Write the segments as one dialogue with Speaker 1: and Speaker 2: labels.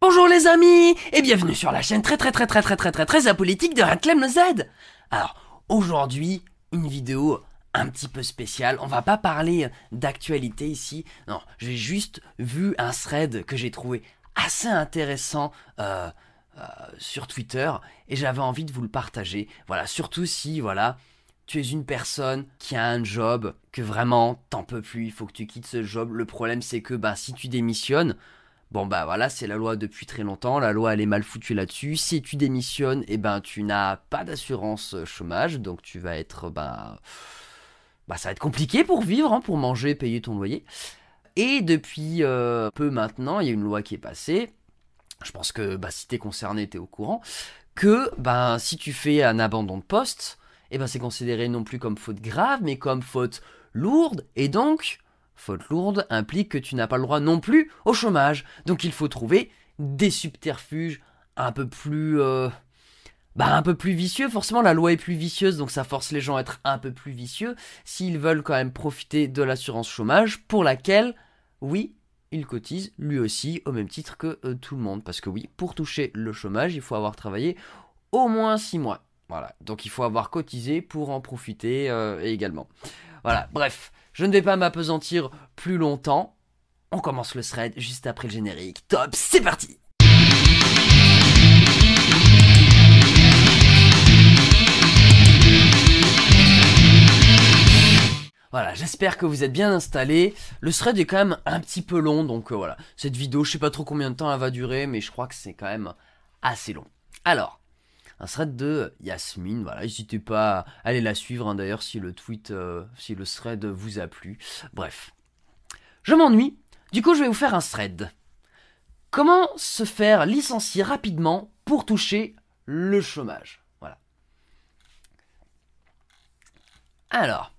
Speaker 1: Bonjour les amis et bienvenue sur la chaîne très apolitique de Radclem le Z. Alors aujourd'hui une vidéo un petit peu spéciale. On va pas parler d'actualité ici. Non, j'ai juste vu un thread que j'ai trouvé assez intéressant sur Twitter et j'avais envie de vous le partager. Voilà, surtout si voilà tu es une personne qui a un job que vraiment t'en peux plus. Il faut que tu quittes ce job. Le problème c'est que si tu démissionnes. Bon voilà, c'est la loi depuis très longtemps, la loi elle est mal foutue là-dessus. Si tu démissionnes, tu n'as pas d'assurance chômage, donc tu vas être ça va être compliqué pour vivre, hein, pour manger, payer ton loyer. Et depuis peu maintenant, il y a une loi qui est passée. Je pense que si t'es concerné, t'es au courant que si tu fais un abandon de poste, c'est considéré non plus comme faute grave, mais comme faute lourde, et donc faute lourde implique que tu n'as pas le droit non plus au chômage. Donc il faut trouver des subterfuges un peu plus vicieux. Forcément la loi est plus vicieuse, donc ça force les gens à être un peu plus vicieux s'ils veulent quand même profiter de l'assurance chômage pour laquelle, oui, il cotise lui aussi au même titre que tout le monde. Parce que oui, pour toucher le chômage, il faut avoir travaillé au moins 6 mois. Voilà, donc il faut avoir cotisé pour en profiter également. Voilà, bref, je ne vais pas m'appesantir plus longtemps. On commence le thread juste après le générique. Top, c'est parti! Voilà, j'espère que vous êtes bien installés. Le thread est quand même un petit peu long, donc voilà. Cette vidéo, je sais pas trop combien de temps elle va durer, mais je crois que c'est quand même assez long. Alors, un thread de Yasmine, voilà, n'hésitez pas à aller la suivre, hein, d'ailleurs, si le thread vous a plu. Bref, je m'ennuie, du coup je vais vous faire un thread. Comment se faire licencier rapidement pour toucher le chômage? Voilà. Alors,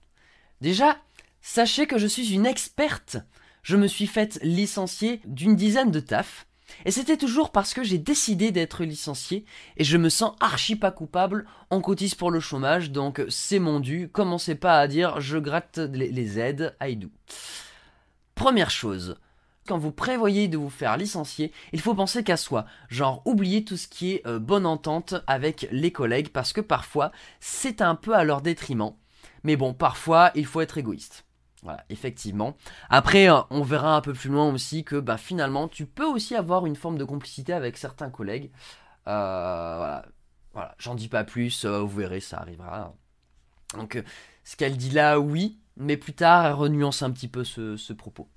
Speaker 1: déjà, sachez que je suis une experte. Je me suis faite licencier d'une dizaine de tafs. Et c'était toujours parce que j'ai décidé d'être licencié et je me sens archi pas coupable, on cotise pour le chômage, donc c'est mon dû, commencez pas à dire je gratte les aides, I do. Première chose, quand vous prévoyez de vous faire licencier, il faut penser qu'à soi, genre oubliez tout ce qui est bonne entente avec les collègues parce que parfois c'est un peu à leur détriment, mais bon parfois il faut être égoïste. Voilà, effectivement. Après, on verra un peu plus loin aussi que finalement, tu peux aussi avoir une forme de complicité avec certains collègues. Voilà, j'en dis pas plus, vous verrez, ça arrivera. Donc, ce qu'elle dit là, oui, mais plus tard, elle renuance un petit peu ce propos.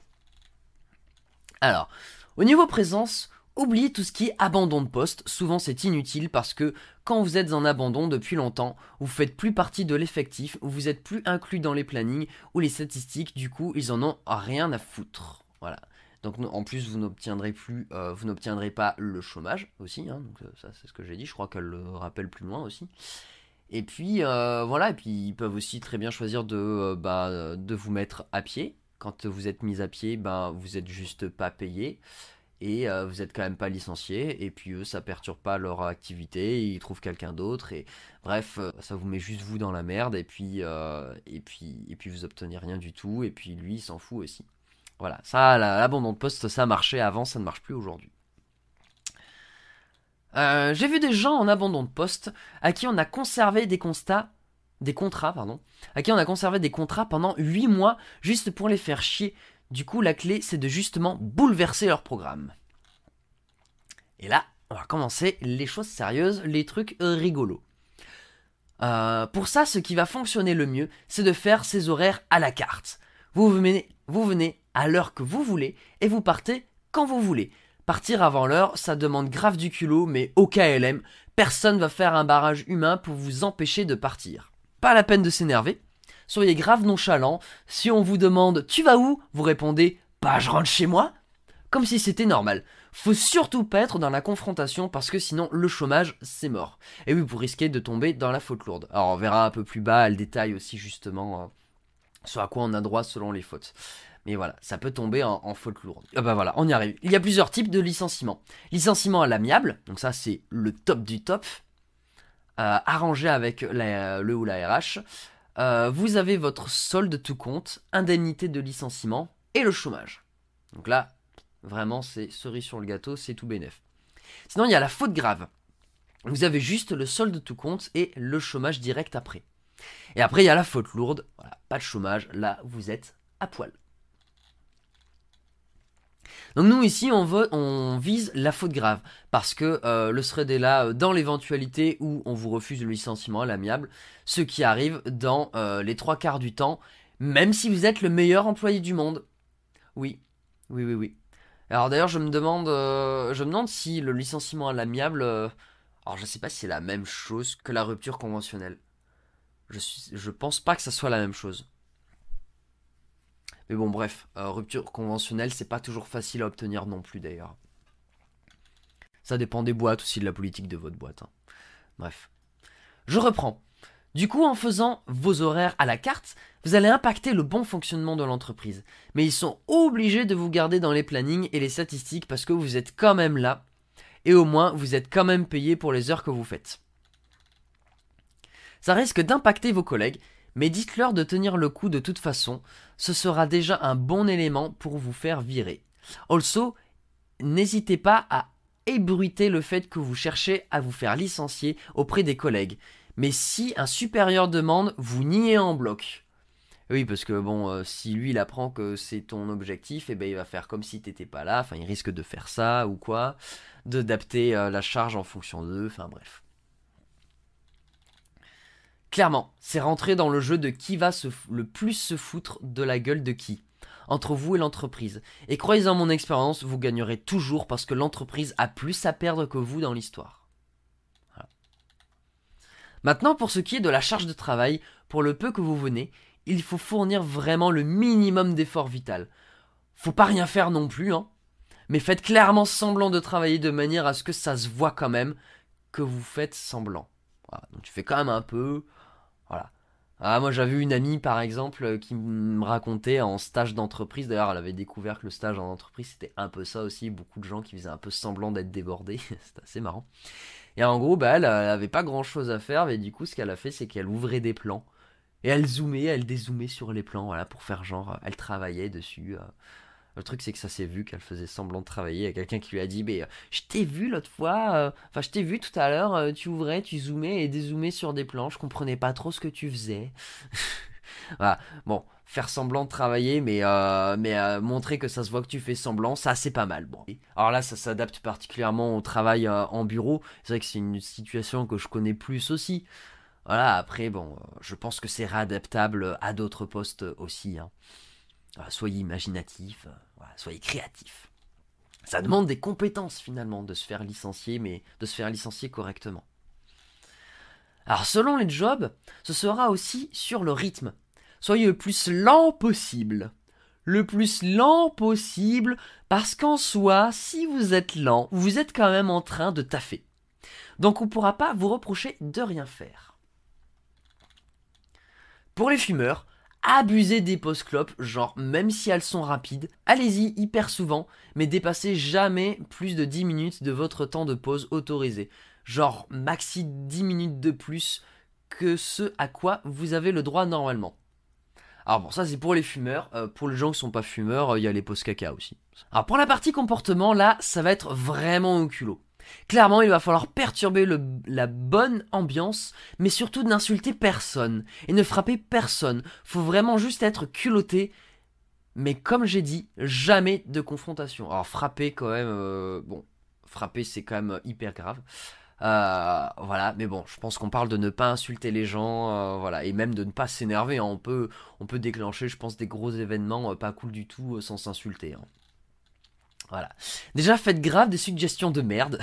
Speaker 1: Alors, au niveau présence, oubliez tout ce qui est abandon de poste. Souvent c'est inutile parce que quand vous êtes en abandon depuis longtemps, vous faites plus partie de l'effectif, ou vous êtes plus inclus dans les plannings ou les statistiques, du coup ils en ont rien à foutre. Voilà. Donc en plus vous n'obtiendrez pas le chômage aussi, hein, donc ça c'est ce que j'ai dit, je crois qu'elle le rappelle plus loin aussi. Et puis voilà, et puis ils peuvent aussi très bien choisir de vous mettre à pied. Quand vous êtes mis à pied, vous êtes juste pas payé. Et vous êtes quand même pas licencié, et puis eux ça perturbe pas leur activité, ils trouvent quelqu'un d'autre, et bref, ça vous met juste vous dans la merde, et puis vous obtenez rien du tout, et puis lui il s'en fout aussi. Voilà, ça, l'abandon de poste, ça marchait avant, ça ne marche plus aujourd'hui. J'ai vu des gens en abandon de poste à qui on a conservé des contrats pendant 8 mois juste pour les faire chier. Du coup, la clé, c'est de justement bouleverser leur programme. Et là, on va commencer les choses sérieuses, les trucs rigolos. Pour ça, ce qui va fonctionner le mieux, c'est de faire ses horaires à la carte. Vous venez à l'heure que vous voulez et vous partez quand vous voulez. Partir avant l'heure, ça demande grave du culot, mais au KLM, personne va faire un barrage humain pour vous empêcher de partir. Pas la peine de s'énerver. Soyez grave nonchalant, si on vous demande « Tu vas où ?» vous répondez « je rentre chez moi ?» comme si c'était normal. Faut surtout pas être dans la confrontation parce que sinon le chômage c'est mort. Et oui, vous risquez de tomber dans la faute lourde. Alors on verra un peu plus bas, elle détaille aussi justement ce à quoi on a droit selon les fautes. Mais voilà, ça peut tomber en faute lourde. Voilà, on y arrive. Il y a plusieurs types de licenciements. Licenciement à l'amiable, donc ça c'est le top du top. Arrangé avec le ou la RH. Vous avez votre solde tout compte, indemnité de licenciement et le chômage. Donc là, vraiment, c'est cerise sur le gâteau, c'est tout bénef. Sinon, il y a la faute grave. Vous avez juste le solde de tout compte et le chômage direct après. Et après, il y a la faute lourde. Voilà, pas de chômage, là, vous êtes à poil. Donc nous ici on vise la faute grave parce que le thread est là dans l'éventualité où on vous refuse le licenciement à l'amiable, ce qui arrive dans les 3/4 du temps, même si vous êtes le meilleur employé du monde. Oui, oui, oui, oui. Alors d'ailleurs je me demande si le licenciement à l'amiable, alors je sais pas si c'est la même chose que la rupture conventionnelle. Je pense pas que ça soit la même chose. Mais bon, bref, rupture conventionnelle, c'est pas toujours facile à obtenir non plus d'ailleurs. Ça dépend des boîtes aussi, de la politique de votre boîte. Hein. Bref. Je reprends. Du coup, en faisant vos horaires à la carte, vous allez impacter le bon fonctionnement de l'entreprise. Mais ils sont obligés de vous garder dans les plannings et les statistiques parce que vous êtes quand même là. Et au moins, vous êtes quand même payé pour les heures que vous faites. Ça risque d'impacter vos collègues. Mais dites-leur de tenir le coup de toute façon, ce sera déjà un bon élément pour vous faire virer. Also, n'hésitez pas à ébruiter le fait que vous cherchez à vous faire licencier auprès des collègues. Mais si un supérieur demande, vous niez en bloc. Oui, parce que bon, si lui il apprend que c'est ton objectif, eh ben il va faire comme si t'étais pas là, enfin il risque de faire ça ou quoi, d'adapter la charge en fonction d'eux, enfin bref. Clairement, c'est rentrer dans le jeu de qui va le plus se foutre de la gueule de qui, entre vous et l'entreprise. Et croyez en mon expérience, vous gagnerez toujours parce que l'entreprise a plus à perdre que vous dans l'histoire. Voilà. Maintenant, pour ce qui est de la charge de travail, pour le peu que vous venez, il faut fournir vraiment le minimum d'effort vital. Faut pas rien faire non plus, hein, mais faites clairement semblant de travailler de manière à ce que ça se voit quand même que vous faites semblant. Voilà, donc tu fais quand même un peu... Voilà. Ah, moi j'avais une amie par exemple qui me racontait en stage d'entreprise, d'ailleurs elle avait découvert que le stage en entreprise c'était un peu ça aussi, beaucoup de gens qui faisaient un peu semblant d'être débordés, c'était assez marrant. Et en gros elle avait pas grand chose à faire, mais du coup ce qu'elle a fait c'est qu'elle ouvrait des plans, et elle dézoomait sur les plans, voilà, pour faire genre, elle travaillait dessus. Le truc c'est que ça s'est vu qu'elle faisait semblant de travailler. Il y a quelqu'un qui lui a dit mais je t'ai vu l'autre fois, enfin je t'ai vu tout à l'heure, tu ouvrais, tu zoomais et dézoomais sur des plans, je comprenais pas trop ce que tu faisais. Voilà, bon, faire semblant de travailler mais montrer que ça se voit que tu fais semblant, ça c'est pas mal. Bon. Alors là ça s'adapte particulièrement au travail en bureau, c'est vrai que c'est une situation que je connais plus aussi. Voilà, après bon, je pense que c'est réadaptable à d'autres postes aussi, hein. Soyez imaginatif, voilà, soyez créatif. Ça demande des compétences finalement de se faire licencier, mais de se faire licencier correctement. Alors selon les jobs, ce sera aussi sur le rythme. Soyez le plus lent possible. Le plus lent possible, parce qu'en soi, si vous êtes lent, vous êtes quand même en train de taffer. Donc on ne pourra pas vous reprocher de rien faire. Pour les fumeurs, abusez des pauses clopes, genre même si elles sont rapides, allez-y hyper souvent, mais dépassez jamais plus de 10 minutes de votre temps de pause autorisé. Genre maxi 10 minutes de plus que ce à quoi vous avez le droit normalement. Alors bon, ça c'est pour les fumeurs, pour les gens qui sont pas fumeurs, il y a les pauses caca aussi. Alors pour la partie comportement, là, ça va être vraiment au culot. Clairement, il va falloir perturber la bonne ambiance, mais surtout n'insulter personne et ne frapper personne. Faut vraiment juste être culotté, mais comme j'ai dit, jamais de confrontation. Alors frapper quand même, bon, frapper c'est quand même hyper grave. Voilà, mais bon, je pense qu'on parle de ne pas insulter les gens, voilà, et même de ne pas s'énerver. Hein. On peut déclencher, je pense, des gros événements pas cool du tout sans s'insulter. Hein. Voilà. Déjà, faites grave des suggestions de merde.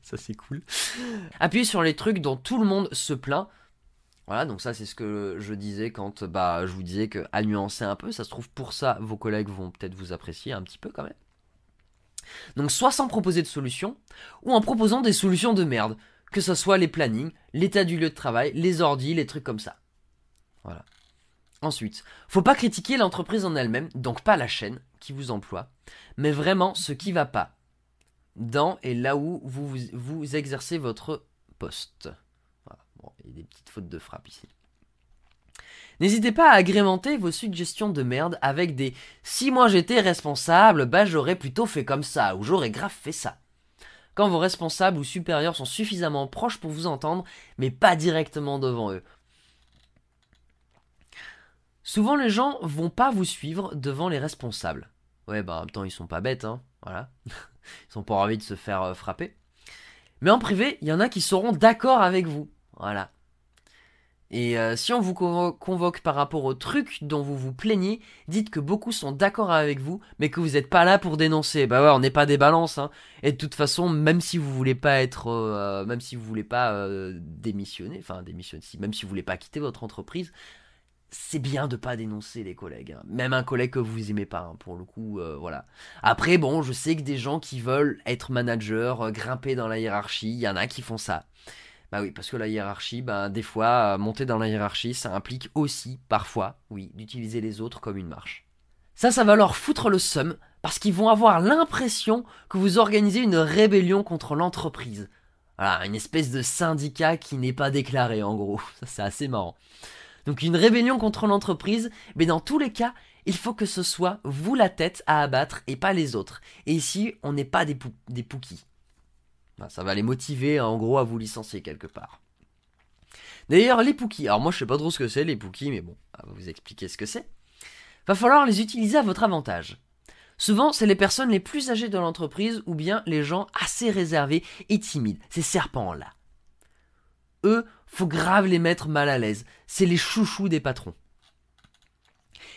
Speaker 1: Ça, c'est cool. Appuyez sur les trucs dont tout le monde se plaint. Voilà, donc ça, c'est ce que je disais quand je vous disais que à nuancer un peu. Ça se trouve, pour ça, vos collègues vont peut-être vous apprécier un petit peu quand même. Donc, soit sans proposer de solution, ou en proposant des solutions de merde. Que ce soit les plannings, l'état du lieu de travail, les ordis, les trucs comme ça. Voilà. Ensuite, faut pas critiquer l'entreprise en elle-même, donc pas la chaîne qui vous emploie, mais vraiment ce qui va pas dans et là où vous exercez votre poste. Voilà. Bon, il y a des petites fautes de frappe ici. N'hésitez pas à agrémenter vos suggestions de merde avec des « si moi j'étais responsable, j'aurais plutôt fait comme ça » ou « j'aurais grave fait ça ». quand vos responsables ou supérieurs sont suffisamment proches pour vous entendre, mais pas directement devant eux. Souvent les gens vont pas vous suivre devant les responsables. Ouais, bah en même temps ils sont pas bêtes, hein, voilà. Ils ont pas envie de se faire frapper. Mais en privé, il y en a qui seront d'accord avec vous, voilà. Et si on vous convoque par rapport au truc dont vous vous plaignez, dites que beaucoup sont d'accord avec vous, mais que vous n'êtes pas là pour dénoncer. Bah ouais, on n'est pas des balances, hein. Et de toute façon, même si vous voulez pas même si vous voulez pas démissionner, même si vous voulez pas quitter votre entreprise, c'est bien de pas dénoncer les collègues, hein. Même un collègue que vous aimez pas, hein, pour le coup, voilà. Après, bon, je sais que des gens qui veulent être manager, grimper dans la hiérarchie, il y en a qui font ça. Bah oui, parce que la hiérarchie, des fois, monter dans la hiérarchie, ça implique aussi, parfois, oui, d'utiliser les autres comme une marche. Ça va leur foutre le seum, parce qu'ils vont avoir l'impression que vous organisez une rébellion contre l'entreprise. Voilà, une espèce de syndicat qui n'est pas déclaré, en gros. Ça, c'est assez marrant. Donc une rébellion contre l'entreprise, mais dans tous les cas, il faut que ce soit vous la tête à abattre et pas les autres. Et ici, on n'est pas des pouquis. Ça va les motiver, en gros, à vous licencier quelque part. D'ailleurs, les Pookies. Alors moi, je sais pas trop ce que c'est, les Pookies, mais bon, on va vous expliquer ce que c'est. Va falloir les utiliser à votre avantage. Souvent, c'est les personnes les plus âgées de l'entreprise ou bien les gens assez réservés et timides, ces serpents-là. Eux, faut grave les mettre mal à l'aise. C'est les chouchous des patrons.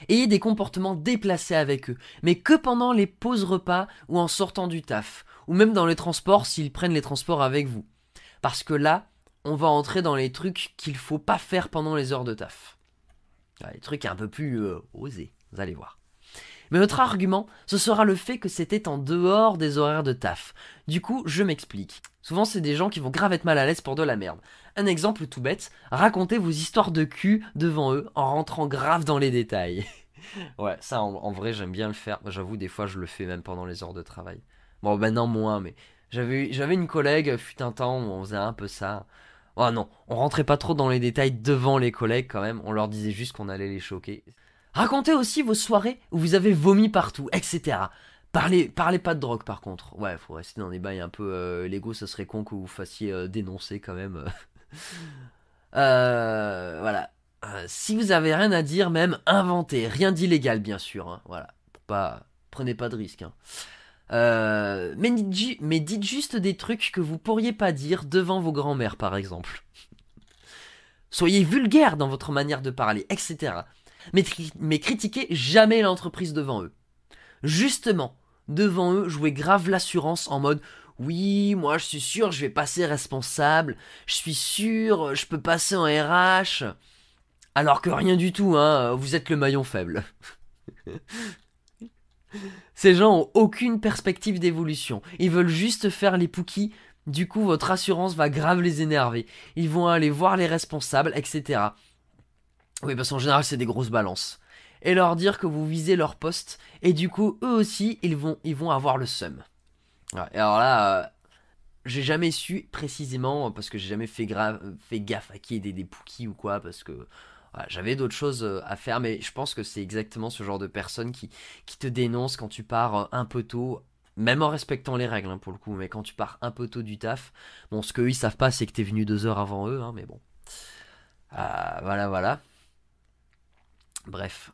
Speaker 1: Ayez des comportements déplacés avec eux, mais que pendant les pauses repas ou en sortant du taf, ou même dans les transports s'ils prennent les transports avec vous. Parce que là, on va entrer dans les trucs qu'il faut pas faire pendant les heures de taf. Les trucs un peu plus osés, vous allez voir. Mais notre argument, ce sera le fait que c'était en dehors des horaires de taf. Du coup, je m'explique. Souvent, c'est des gens qui vont grave être mal à l'aise pour de la merde. Un exemple tout bête, racontez vos histoires de cul devant eux en rentrant grave dans les détails. Ouais, ça en vrai, j'aime bien le faire. J'avoue, des fois, je le fais même pendant les heures de travail. Bon, maintenant moins, mais j'avais une collègue, fut un temps où on faisait un peu ça. Oh non, on rentrait pas trop dans les détails devant les collègues quand même, on leur disait juste qu'on allait les choquer. Racontez aussi vos soirées où vous avez vomi partout, etc. Parlez pas de drogue par contre. Ouais, faut rester dans des bails un peu légaux, ça serait con que vous fassiez dénoncer quand même. Voilà. Si vous avez rien à dire, même inventez. Rien d'illégal, bien sûr, hein. Voilà. Prenez pas de risques, hein. Mais dites juste des trucs que vous pourriez pas dire devant vos grands-mères, par exemple. Soyez vulgaire dans votre manière de parler, etc. Mais critiquez jamais l'entreprise devant eux. Justement, devant eux, jouez grave l'assurance en mode « Oui, moi je suis sûr, je vais passer responsable, je suis sûr, je peux passer en RH. » Alors que rien du tout, hein, vous êtes le maillon faible. Ces gens ont aucune perspective d'évolution. Ils veulent juste faire les Pookies. Du coup, votre assurance va grave les énerver. Ils vont aller voir les responsables, etc. Oui, parce qu'en général, c'est des grosses balances. Et leur dire que vous visez leur poste. Et du coup, eux aussi, ils vont avoir le seum. Ouais, et alors là, j'ai jamais su précisément, parce que j'ai jamais fait gaffe à qui est des Pookies ou quoi, parce que voilà, j'avais d'autres choses à faire, mais je pense que c'est exactement ce genre de personnes qui te dénoncent quand tu pars un peu tôt, même en respectant les règles, hein, pour le coup, mais quand tu pars un peu tôt du taf, bon, ce qu'eux ils savent pas, c'est que t'es venu 2 heures avant eux, hein, mais bon. Voilà. Bref.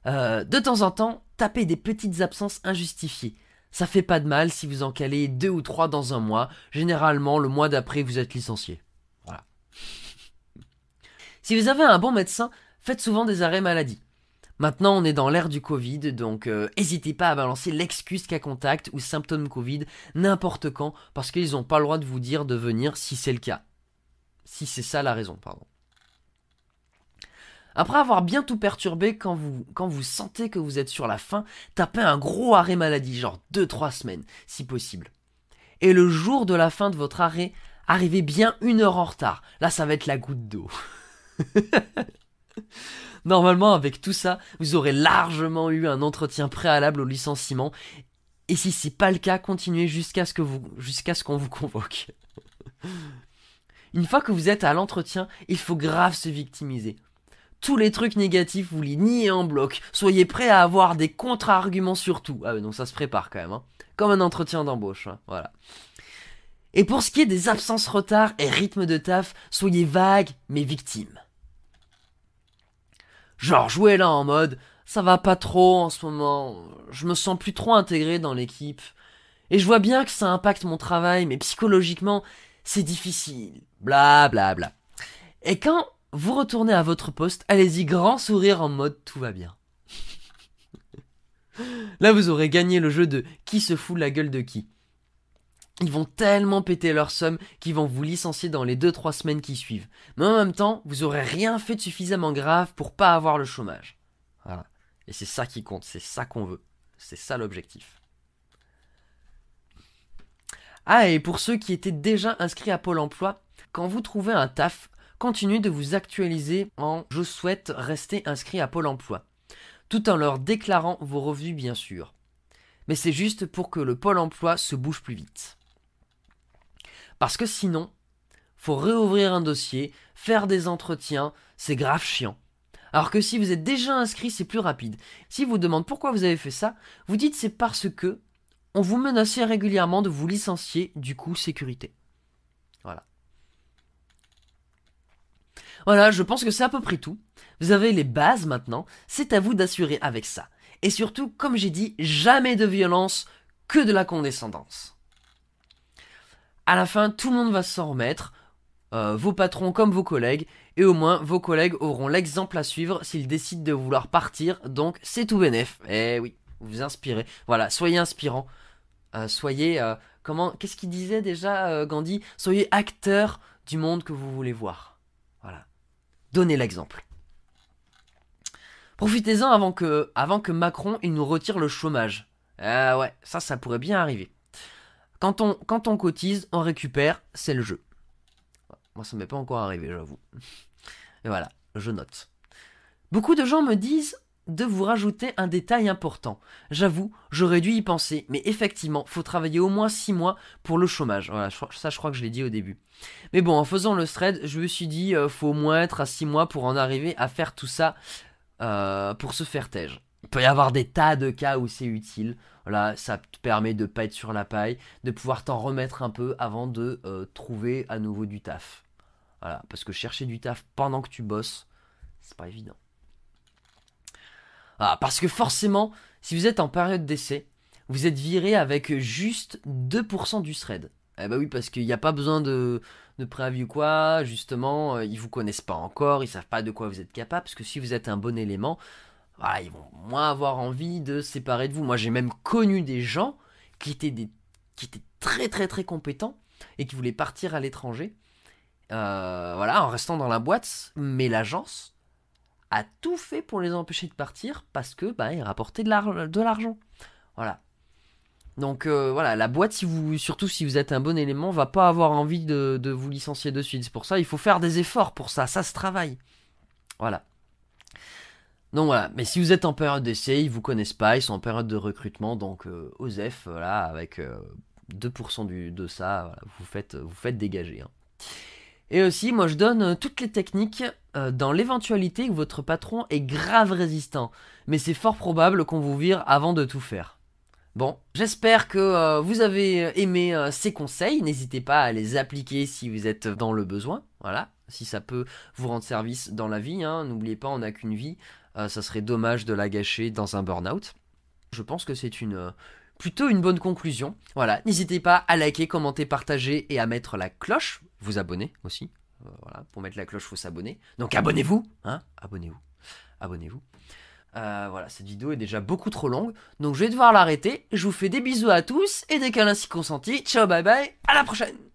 Speaker 1: De temps en temps, tapez des petites absences injustifiées. Ça fait pas de mal si vous en calez 2 ou 3 dans un mois. Généralement, le mois d'après, vous êtes licencié. Voilà. Si vous avez un bon médecin, faites souvent des arrêts maladie. Maintenant, on est dans l'ère du Covid, donc n'hésitez pas à balancer l'excuse cas contact ou symptômes Covid n'importe quand, parce qu'ils n'ont pas le droit de vous dire de venir si c'est le cas. Si c'est ça la raison, pardon. Après avoir bien tout perturbé, quand vous sentez que vous êtes sur la fin, tapez un gros arrêt maladie, genre 2-3 semaines, si possible. Et le jour de la fin de votre arrêt, arrivez bien 1 heure en retard. Là, ça va être la goutte d'eau. Normalement, avec tout ça, vous aurez largement eu un entretien préalable au licenciement. Et si c'est pas le cas, continuez jusqu'à ce qu'on vous convoque. Une fois que vous êtes à l'entretien, il faut grave se victimiser. tous les trucs négatifs, vous les niez en bloc. Soyez prêts à avoir des contre-arguments sur tout. Ah donc ça se prépare quand même, hein. Comme un entretien d'embauche, hein. Voilà. Et pour ce qui est des absences, retards et rythme de taf, soyez vagues mais victimes. Genre jouez là en mode ça va pas trop en ce moment, je me sens plus trop intégré dans l'équipe. Et je vois bien que ça impacte mon travail, mais psychologiquement, c'est difficile. Bla bla bla. Et quand vous retournez à votre poste, allez-y grand sourire en mode tout va bien. Là vous aurez gagné le jeu de qui se fout la gueule de qui. Ils vont tellement péter leur somme qu'ils vont vous licencier dans les 2-3 semaines qui suivent. Mais en même temps, vous aurez rien fait de suffisamment grave pour pas avoir le chômage. Voilà. Et c'est ça qui compte, c'est ça qu'on veut. C'est ça l'objectif. Ah, et pour ceux qui étaient déjà inscrits à Pôle emploi, quand vous trouvez un taf, continuez de vous actualiser en « Je souhaite rester inscrit à Pôle emploi », tout en leur déclarant vos revenus bien sûr. Mais c'est juste pour que le Pôle emploi se bouge plus vite. Parce que sinon, faut réouvrir un dossier, faire des entretiens, c'est grave chiant. Alors que si vous êtes déjà inscrit, c'est plus rapide. Si vous demandez pourquoi vous avez fait ça, vous dites c'est parce que on vous menaçait régulièrement de vous licencier, du coup sécurité. Voilà. Voilà, je pense que c'est à peu près tout. Vous avez les bases maintenant, c'est à vous d'assurer avec ça. Et surtout, comme j'ai dit, jamais de violence, que de la condescendance. À la fin, tout le monde va s'en remettre, vos patrons comme vos collègues, et au moins vos collègues auront l'exemple à suivre s'ils décident de vouloir partir, donc c'est tout bénef. Eh oui, vous inspirez. Voilà, soyez inspirants. Soyez, qu'est-ce qu'il disait déjà Gandhi? Soyez acteur du monde que vous voulez voir. Voilà. Donnez l'exemple. Profitez-en avant que Macron il nous retire le chômage. Ouais, ça pourrait bien arriver. Quand on cotise, on récupère, c'est le jeu. Moi, ça m'est pas encore arrivé, j'avoue. Et voilà, je note. Beaucoup de gens me disent de vous rajouter un détail important. J'avoue, j'aurais dû y penser, mais effectivement, faut travailler au moins 6 mois pour le chômage. Voilà, ça je crois que je l'ai dit au début. Mais bon, en faisant le thread, je me suis dit, faut au moins être à 6 mois pour en arriver à faire tout ça pour se faire tège. Il peut y avoir des tas de cas où c'est utile. Voilà, ça te permet de pas être sur la paille, de pouvoir t'en remettre un peu avant de trouver à nouveau du taf. Voilà, parce que chercher du taf pendant que tu bosses, c'est pas évident. Ah, parce que forcément, si vous êtes en période d'essai, vous êtes viré avec juste 2% du thread. Eh bah oui, parce qu'il n'y a pas besoin de préavis ou quoi, justement, ils vous connaissent pas encore, ils savent pas de quoi vous êtes capable, parce que si vous êtes un bon élément, voilà, ils vont moins avoir envie de se séparer de vous. Moi, j'ai même connu des gens qui étaient très très très compétents et qui voulaient partir à l'étranger, voilà, en restant dans la boîte, mais l'agence a tout fait pour les empêcher de partir parce que ils rapportaient de l'argent. Voilà. Donc voilà, la boîte, surtout si vous êtes un bon élément, va pas avoir envie de vous licencier de suite. C'est pour ça il faut faire des efforts pour ça se travaille. Voilà. Donc voilà, mais si vous êtes en période d'essai, ils vous connaissent pas, ils sont en période de recrutement, donc OSEF, voilà, avec 2% de ça, voilà, vous faites dégager. Hein. Et aussi, moi je donne toutes les techniques dans l'éventualité où votre patron est grave résistant, mais c'est fort probable qu'on vous vire avant de tout faire. Bon, j'espère que vous avez aimé ces conseils, n'hésitez pas à les appliquer si vous êtes dans le besoin, voilà, si ça peut vous rendre service dans la vie, hein, n'oubliez pas, on n'a qu'une vie. Ça serait dommage de la gâcher dans un burn-out. Je pense que c'est plutôt une bonne conclusion. Voilà, n'hésitez pas à liker, commenter, partager et à mettre la cloche. Vous abonner aussi. Voilà, pour mettre la cloche, il faut s'abonner. Donc abonnez-vous, hein, abonnez-vous. Voilà, cette vidéo est déjà beaucoup trop longue, donc je vais devoir l'arrêter. Je vous fais des bisous à tous et des câlins si consentis. Ciao, bye bye, à la prochaine.